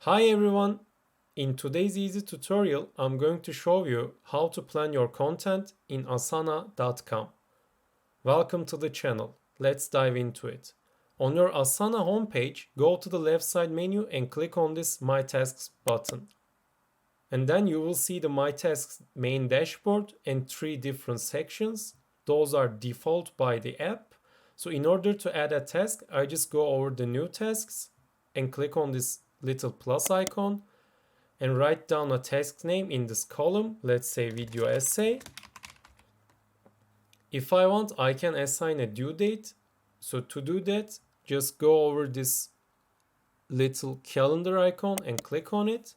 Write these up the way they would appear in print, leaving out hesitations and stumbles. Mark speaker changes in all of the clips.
Speaker 1: Hi everyone! In today's easy tutorial, I'm going to show you how to plan your content in asana.com. Welcome to the channel. Let's dive into it. On your Asana homepage, go to the left side menu and click on this My Tasks button. And then you will see the My Tasks main dashboard and three different sections. Those are default by the app. So in order to add a task, I just go over the new tasks and click on this little plus icon and write down a task name in this column. Let's say video essay. If I want, I can assign a due date. So to do that, just go over this little calendar icon and click on it.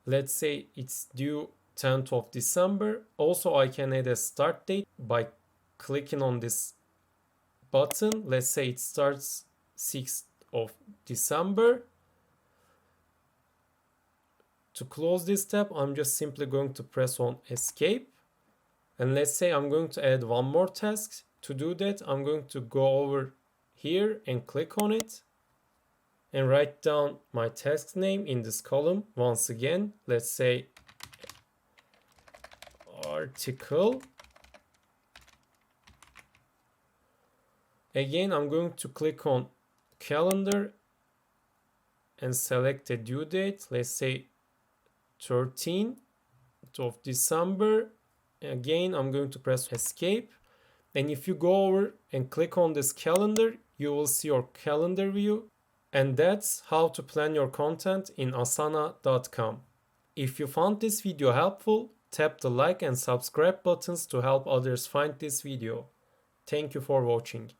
Speaker 1: Let's say it's due 10th of December. Also, I can add a start date by clicking on this button. Let's say it starts 6th of December. To close this tab, I'm just simply going to press on escape. And let's say I'm going to add one more task. To do that, I'm going to go over here and click on it and write down my task name in this column. Once again, let's say article. Again, I'm going to click on calendar and select a due date. Let's say 13th of December. Again, I'm going to press escape. And if you go over and click on this calendar, you will see your calendar view. And that's how to plan your content in asana.com. If you found this video helpful, tap the like and subscribe buttons to help others find this video. Thank you for watching.